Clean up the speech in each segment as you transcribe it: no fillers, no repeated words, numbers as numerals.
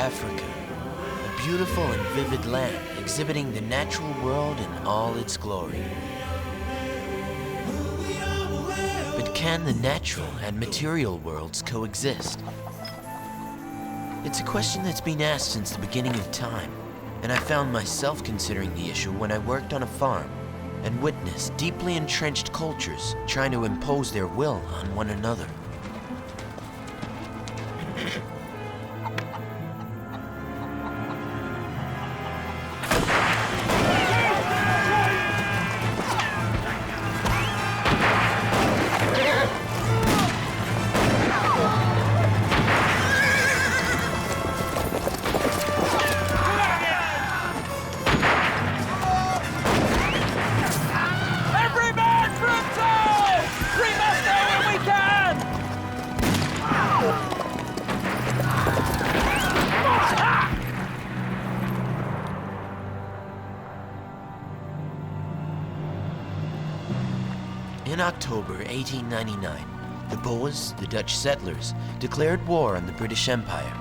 Africa, a beautiful and vivid land exhibiting the natural world in all its glory. But can the natural and material worlds coexist? It's a question that's been asked since the beginning of time, and I found myself considering the issue when I worked on a farm and witnessed deeply entrenched cultures trying to impose their will on one another. In October 1899, the Boers, the Dutch settlers, declared war on the British Empire.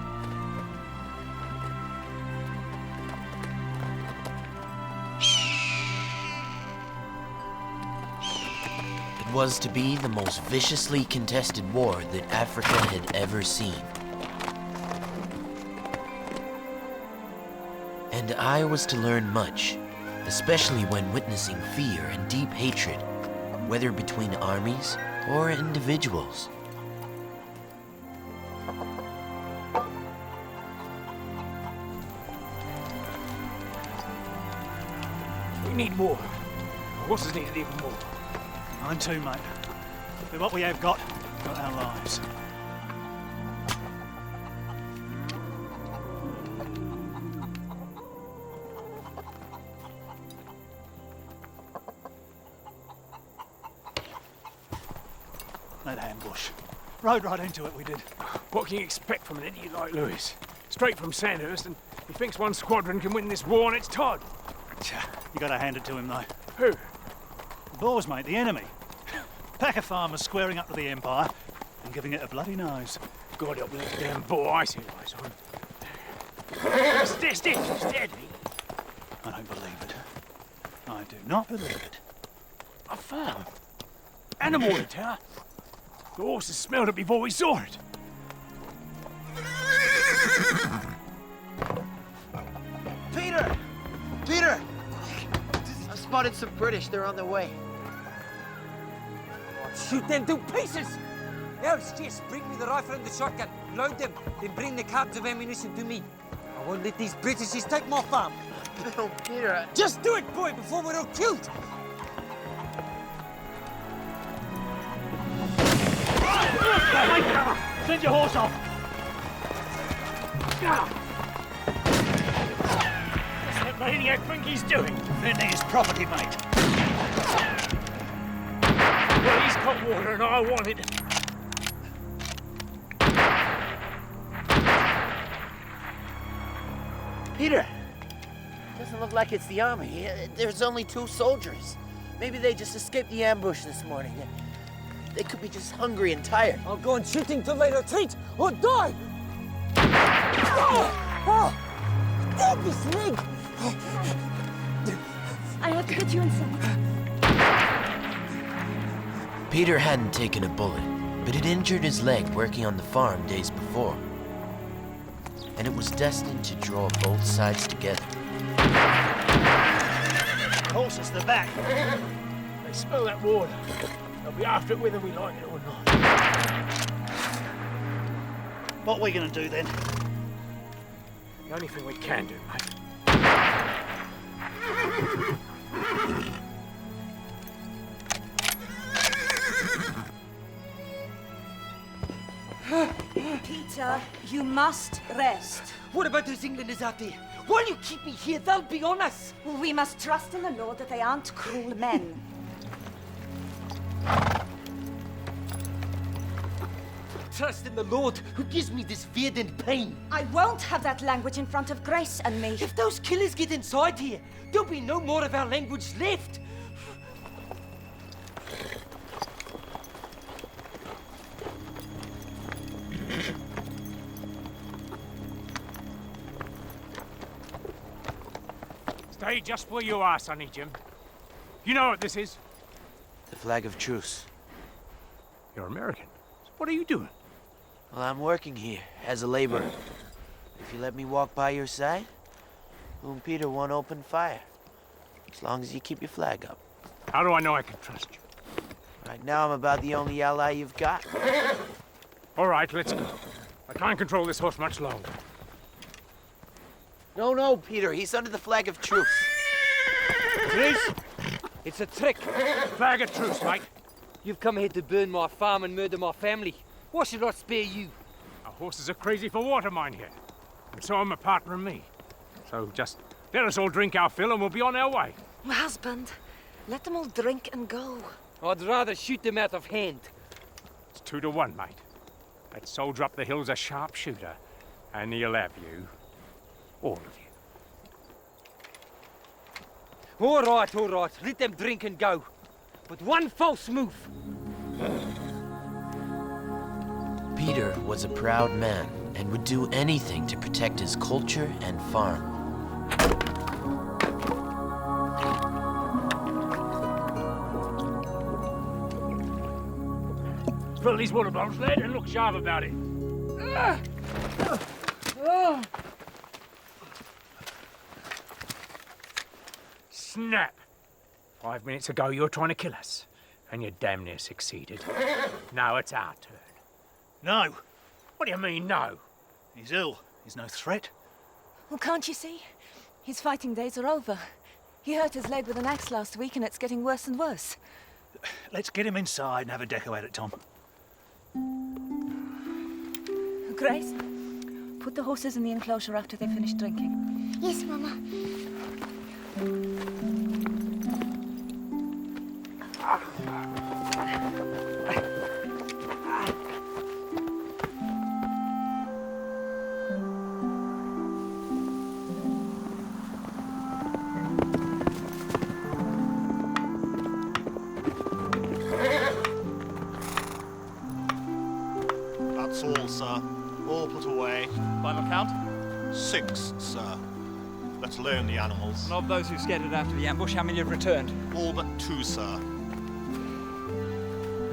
It was to be the most viciously contested war that Africa had ever seen. And I was to learn much, especially when witnessing fear and deep hatred, whether between armies or individuals. We need more. Our horses needed even more. Mine too, mate. With what we have got our lives. That ambush. Rode right into it, we did. What can you expect from an idiot like Lewis? Straight from Sandhurst, and he thinks one squadron can win this war on its Todd. You gotta hand it to him, though. Who? The Boers, mate, the enemy. Pack of farmers squaring up to the Empire and giving it a bloody nose. God help that damn Boer ice he lies on. He's dead. I don't believe it. I do not believe it. A farm. And a mortar tower. The horses smelled it before we saw it. Pieter! Pieter! I've spotted some British. They're on their way. Shoot them to pieces! Else, Jess, bring me the rifle and the shotgun. Load them, then bring the carts of ammunition to me. I won't let these Britishes take my farm. No, Pieter, Just do it, boy, before we're all killed! Send your horse off! What's that maniac think he's doing? Defending his property, mate. Well, he's got water and I want it. Pieter! Doesn't look like it's the army. There's only 2 soldiers. Maybe they just escaped the ambush this morning. They could be just hungry and tired. I'll go on shooting till they retreat or die! Oh! Stab this leg! I have to get you inside. Pieter hadn't taken a bullet, but had injured his leg working on the farm days before. And it was destined to draw both sides together. Horses, they're back. They smell that water. They'll be after it whether we like it or not. What are we gonna do then? The only thing we can do, mate. Pieter, you must rest. What about those Englanders out there? While you keep me here, they'll be on us! We must trust in the Lord that they aren't cruel men. Trust in the Lord who gives me this verdant pain. I won't have that language in front of Grace and me. If those killers get inside here, there'll be no more of our language left. Stay just where you are, Sonny Jim. You know what this is? The flag of truce. You're American. So what are you doing? Well, I'm working here as a laborer. If you let me walk by your side, you and Pieter won't open fire. As long as you keep your flag up. How do I know I can trust you? Right now, I'm about the only ally you've got. All right, let's go. I can't control this horse much longer. No, Pieter. He's under the flag of truce. Truce? It's a trick. Flag of truce, mate. You've come here to burn my farm and murder my family. Why should I spare you? Our horses are crazy for water mine here. And so are my partner and me. So just let us all drink our fill and we'll be on our way. My husband, let them all drink and go. I'd rather shoot them out of hand. It's 2 to 1, mate. That soldier up the hill's a sharpshooter. And he'll have you. All of you. All right. Let them drink and go. But one false move. Pieter was a proud man and would do anything to protect his culture and farm. Fill these water bottles, lad, and look sharp about it. Snap! 5 minutes ago, you were trying to kill us, and you damn near succeeded. Now it's our turn. No, What do you mean, no? he's ill. He's no threat. Well, can't you see? His fighting days are over. He hurt his leg with an axe last week and it's getting worse and worse. Let's get him inside and have a deco at it, Tom. Grace, put the horses in the enclosure after they finish drinking. Yes, Mama. That's all, sir. All put away. Final count? 6, sir. Let alone the animals. And of those who scattered after the ambush, how many have returned? All but 2, sir.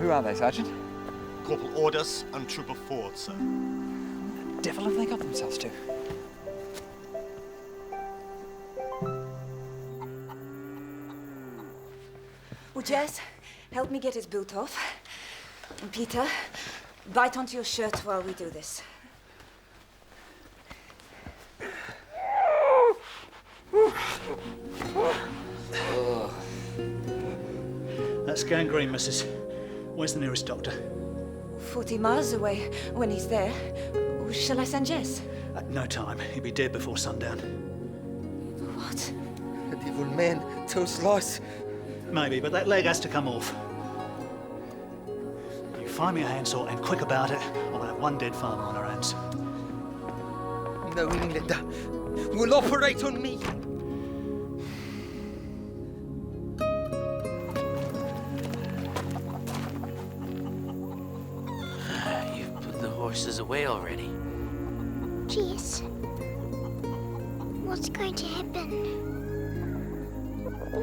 Who are they, Sergeant? Corporal Orders and Trooper Ford, sir. The devil have they got themselves to? Well, Jess, help me get his boot off. And Pieter, bite onto your shirt while we do this. That's gangrene, missus. Where's the nearest doctor? 40 miles away when he's there. Shall I send Jess? No time. He'll be dead before sundown. What? The devil man tells lies. Maybe, but that leg has to come off. You find me a handsaw and quick about it, or we'll have one dead farmer on our hands. No, Englander will operate on me. You've put the horses away already. Jess, what's going to happen?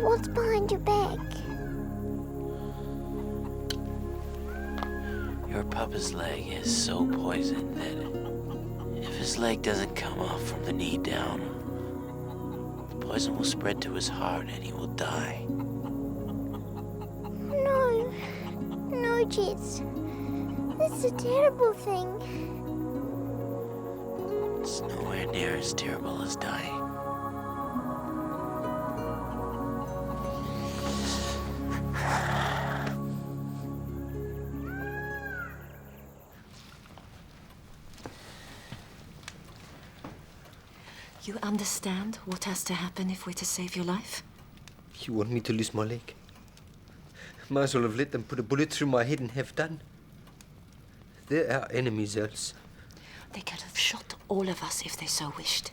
What's behind your back? Your pupp's leg is so poisoned that if his leg doesn't come off from the knee down, the poison will spread to his heart and he will die. No, Jess. This is a terrible thing. It's nowhere near as terrible as dying. You understand what has to happen if we're to save your life? You want me to lose my leg? Might as well have let them put a bullet through my head and have done. They're our enemies, else. They could have shot all of us if they so wished.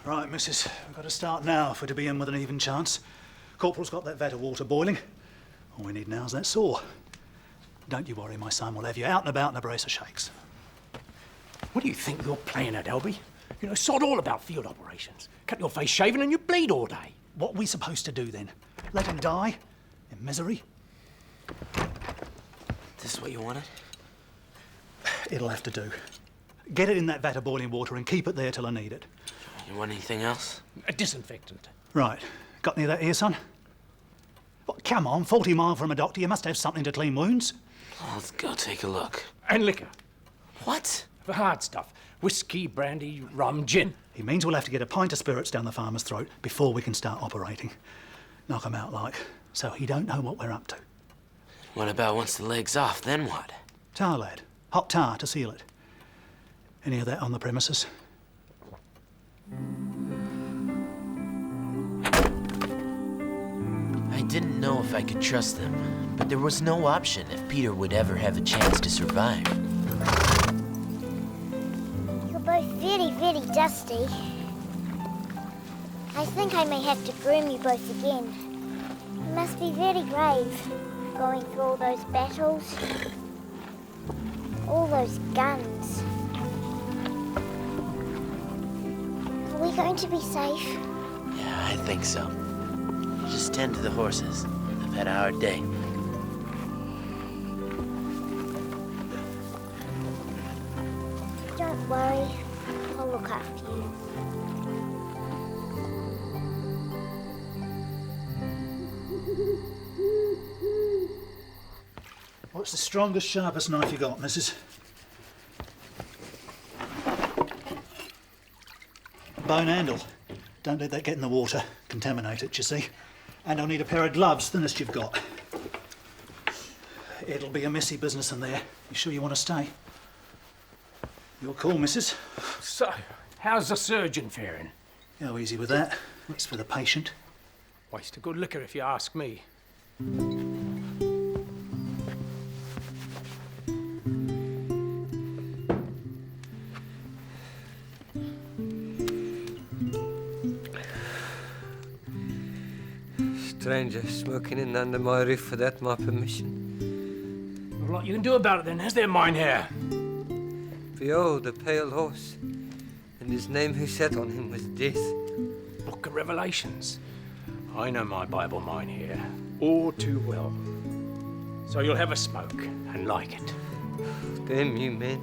Right, missus. We've got to start now if we're to be in with an even chance. Corporal's got that vat of water boiling. All we need now is that saw. Don't you worry, my son. We'll have you out and about in a brace of shakes. What do you think you're playing at, Elby? You know, sod all about field operations. Cut your face shaving and you bleed all day. What are we supposed to do then? Let him die? In misery? This what you wanted? It'll have to do. Get it in that vat of boiling water and keep it there till I need it. You want anything else? A disinfectant. Right. Got any of that here, son? Well, come on, 40 miles from a doctor. You must have something to clean wounds. Oh, let's go take a look. And liquor. What? The hard stuff. Whiskey, brandy, rum, gin. He means we'll have to get a pint of spirits down the farmer's throat before we can start operating. Knock him out like, so he don't know what we're up to. What about once the leg's off, then what? Tar, lad. Hot tar to seal it. Any of that on the premises? I didn't know if I could trust them, but there was no option if Pieter would ever have a chance to survive. You're both very, very dusty. I think I may have to groom you both again. You must be very brave, going through all those battles, all those guns. Are we going to be safe? Yeah, I think so. Just tend to the horses. I've had a hard day. Don't worry, I'll look after you. What's the strongest, sharpest knife you got, missus? Bone handle. Don't let that get in the water. Contaminate it, you see. And I'll need a pair of gloves, thinnest you've got. It'll be a messy business in there. You sure you want to stay? Your call, missus. So, how's the surgeon faring? Go easy with that. It's for the patient. Waste of good liquor if you ask me. Stranger smoking in under my roof without my permission. Not a lot you can do about it then, is there, Mynheer? Behold, the pale horse, and his name who sat on him was Death. Book of Revelations. I know my Bible, Mynheer, all too well. So you'll have a smoke and like it. Damn you, men.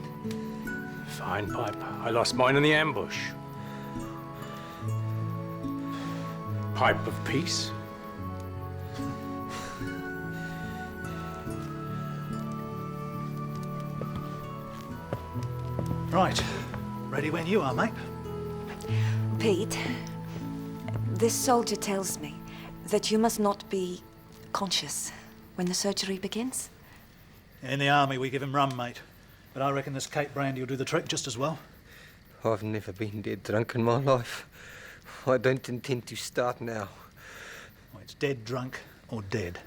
Fine pipe. I lost mine in the ambush. Pipe of peace. Right. Ready when you are, mate. Pete, this soldier tells me that you must not be conscious when the surgery begins. In the army, we give him rum, mate. But I reckon this Cape brandy will do the trick just as well. I've never been dead drunk in my life. I don't intend to start now. Well, it's dead drunk or dead.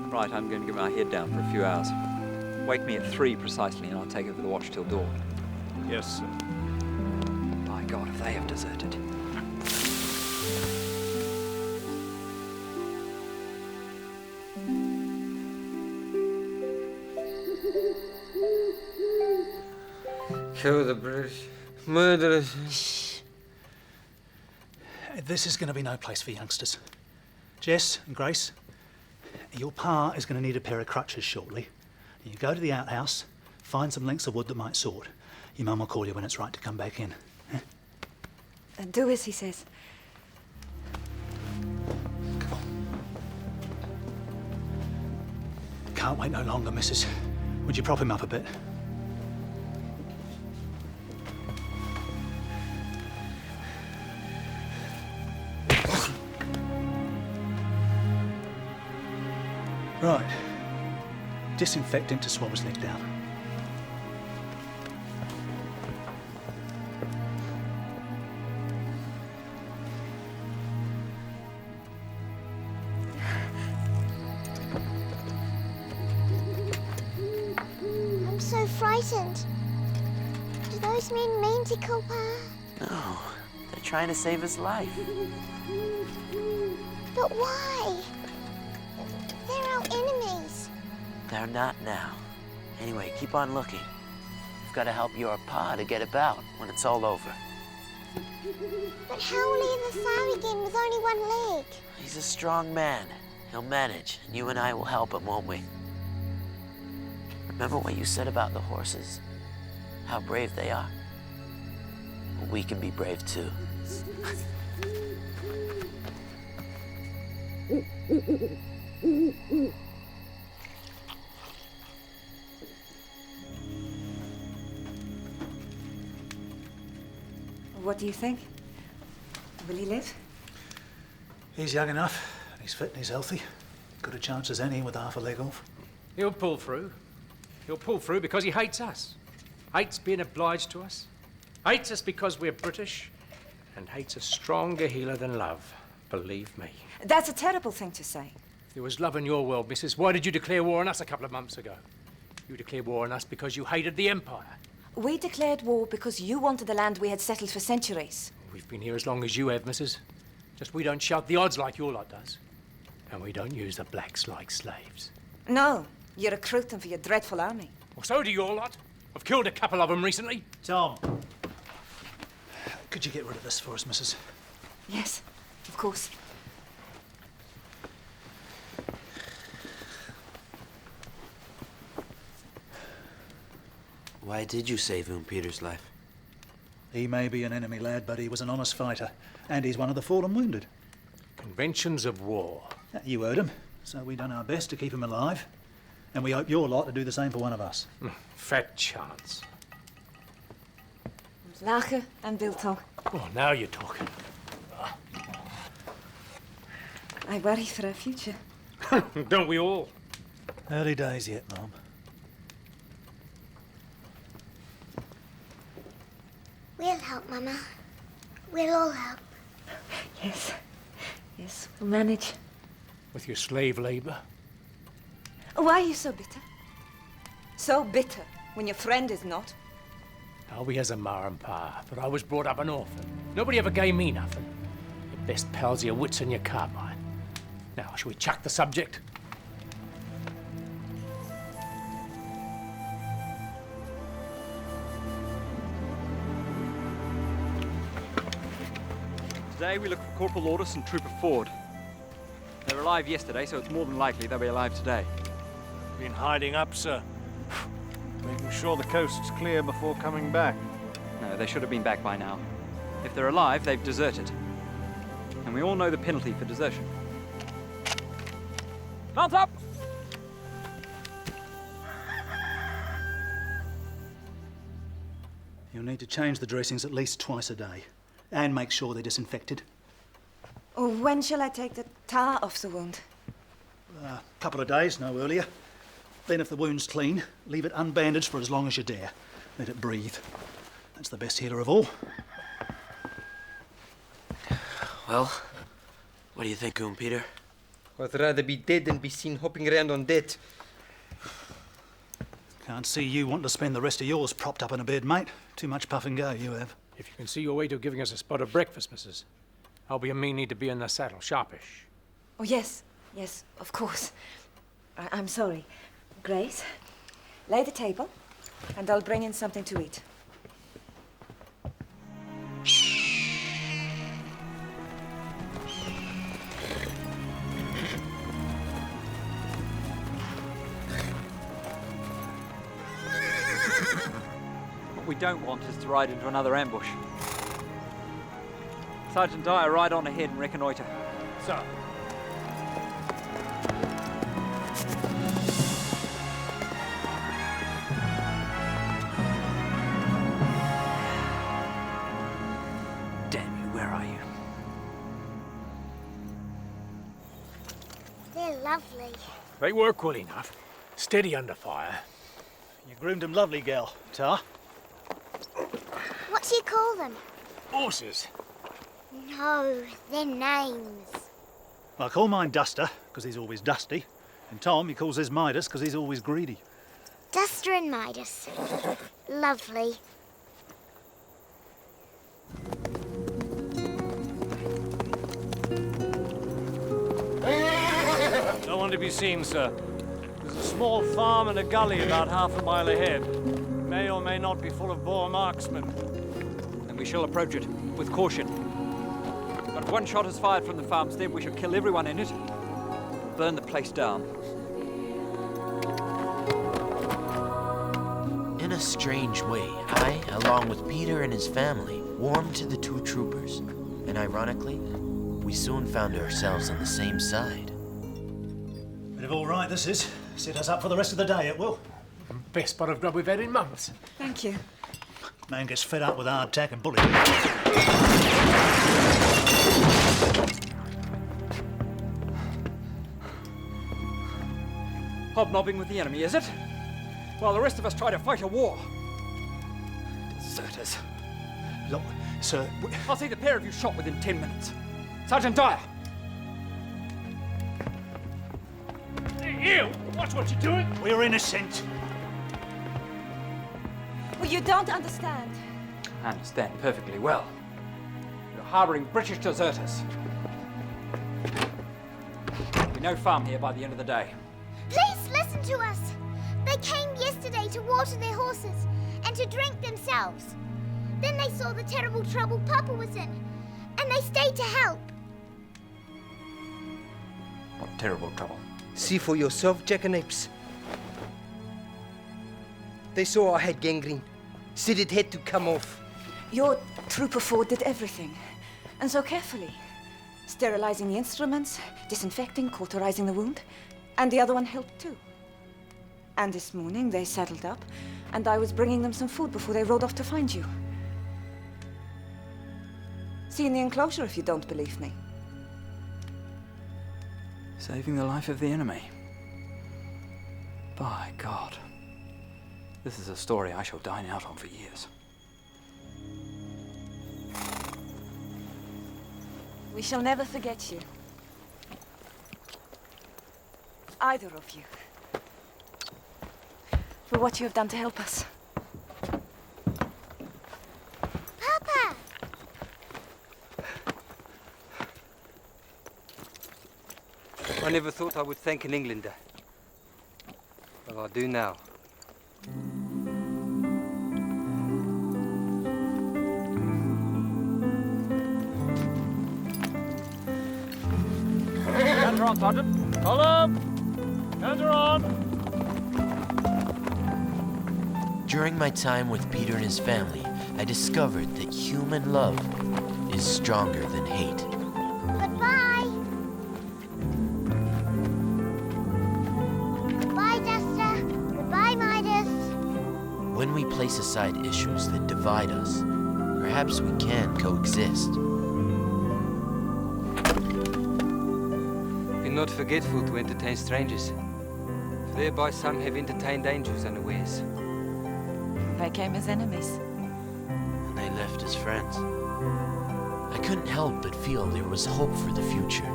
Right, I'm going to get my head down for a few hours. Wake me at 3 precisely and I'll take over the watch till dawn. Yes, sir. By God, if they have deserted. Kill the British. Murderers. This is going to be no place for youngsters. Jess and Grace, your pa is going to need a pair of crutches shortly. You go to the outhouse, find some lengths of wood that might sort. Your mum will call you when it's right to come back in. Eh? Do as he says. Come on. Can't wait no longer, missus. Would you prop him up a bit? Right. Disinfectant to swab his leg down. so frightened. Do those men mean to kill Pa? No, they're trying to save his life. But why? They're our enemies. They're not now. Anyway, keep on looking. You've got to help your Pa to get about when it's all over. But how will he ever fly again with only one leg? He's a strong man. He'll manage, and you and I will help him, won't we? Remember what you said about the horses? How brave they are? Well, we can be brave too. What do you think? Will he live? He's young enough, he's fit and he's healthy. Good a chance as any with half a leg off. He'll pull through. He'll pull through because he hates us. Hates being obliged to us. Hates us because we're British. And hates a stronger healer than love. Believe me. That's a terrible thing to say. There was love in your world, missus. Why did you declare war on us a couple of months ago? You declared war on us because you hated the Empire. We declared war because you wanted the land we had settled for centuries. We've been here as long as you have, missus. Just we don't shout the odds like your lot does. And we don't use the blacks like slaves. No, you recruit them for your dreadful army. Well, so do your lot. I've killed a couple of them recently. Tom, could you get rid of this for us, Mrs.? Yes, of course. Why did you save Peter's life? He may be an enemy lad, but he was an honest fighter. And he's one of the fallen wounded. Conventions of war. You heard him. So we done our best to keep him alive. And we hope your lot to do the same for one of us. Fat chance. Lachen and biltong. Oh, now you're talking. I worry for our future. Don't we all? Early days yet, Mom. We'll help, Mama. We'll all help. Yes. Yes, we'll manage. With your slave labor? Why are you so bitter? So bitter when your friend is not? Albie has a ma and pa, but I was brought up an orphan. Nobody ever gave me nothing. Your best pals are your wits and your carbine. Now, shall we chuck the subject? Today we look for Corporal Ordus and Trooper Ford. They were alive yesterday, so it's more than likely they'll be alive today. Been hiding up, sir. Making sure the coast's clear before coming back. No, they should have been back by now. If they're alive, they've deserted. And we all know the penalty for desertion. Mount up! You'll need to change the dressings at least twice a day. And make sure they're disinfected. Oh, when shall I take the tar off the wound? A couple of days, no earlier. Then if the wound's clean, leave it unbandaged for as long as you dare. Let it breathe. That's the best healer of all. Well, what do you think, Peter? I'd rather be dead than be seen hopping around on debt. Can't see you wanting to spend the rest of yours propped up in a bed, mate. Too much puff and go, you have. If you can see your way to giving us a spot of breakfast, missus, Albie and me need to be in the saddle, sharpish. Oh, yes. Yes, of course. I'm sorry. Grace, lay the table, and I'll bring in something to eat. What we don't want is to ride into another ambush. Sergeant Dyer, ride on ahead and reconnoiter. Sir. Damn you, where are you? They're lovely. They work well enough. Steady under fire. You groomed them lovely, gal. Tar? What do you call them? Horses. No, they're names. I call mine Duster, because he's always dusty. And Tom, he calls his Midas, because he's always greedy. Dusty Esther and Midas. Lovely. No one to be seen, sir. There's a small farm and a gully about half a mile ahead. May or may not be full of Boer marksmen. And we shall approach it with caution. But one shot is fired from the farmstead, we shall kill everyone in it. Burn the place down. In a strange way, I, along with Pieter and his family, warmed to the two troopers. And ironically, we soon found ourselves on the same side. Bit of all right, this is. Set us up for the rest of the day, it will. Best pot of grub we've had in months. Thank you. Man gets fed up with hardtack and bullying. Hobnobbing with the enemy, is it? While the rest of us try to fight a war. Deserters. Look, sir, I'll see the pair of you shot within 10 minutes. Sergeant Dyer! You! Watch what you're doing! we're innocent. Well, you don't understand. I understand perfectly well. You're harboring British deserters. There'll be no farm here by the end of the day. Please listen to us. They came yesterday to water their horses and to drink themselves. Then they saw the terrible trouble Papa was in, and they stayed to help. What terrible trouble. See for yourself, jackanapes. They saw I had gangrene. Said it had to come off. Your trooper Ford did everything, and so carefully. Sterilizing the instruments, disinfecting, cauterizing the wound, and the other one helped too. And this morning they saddled up, and I was bringing them some food before they rode off to find you. See in the enclosure if you don't believe me. Saving the life of the enemy. By God. This is a story I shall dine out on for years. We shall never forget you. Either of you. For what you have done to help us. Papa! I never thought I would thank an Englander. But I do now. Guns are on, Sergeant. Hold up! Guns are on! During my time with Pieter and his family, I discovered that human love is stronger than hate. Goodbye! Goodbye, Duster. Goodbye, Midas. When we place aside issues that divide us, perhaps we can coexist. Be not forgetful to entertain strangers. For thereby some have entertained angels unawares. They came as enemies. And they left as friends. I couldn't help but feel there was hope for the future.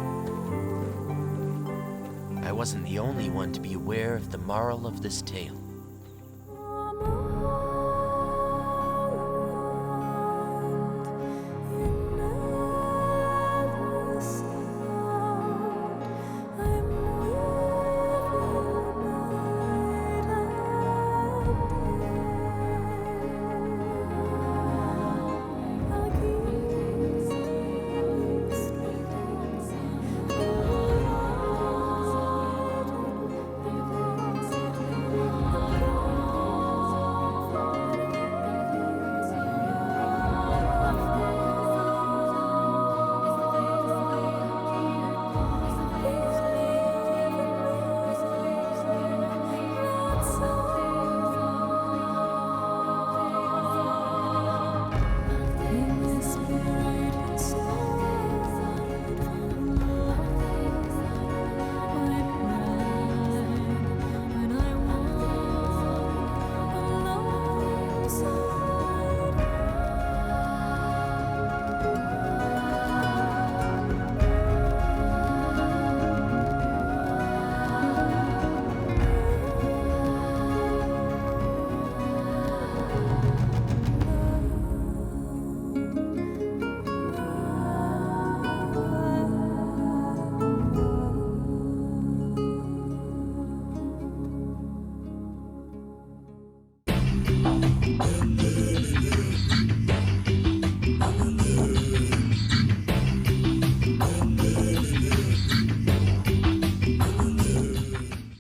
I wasn't the only one to be aware of the moral of this tale.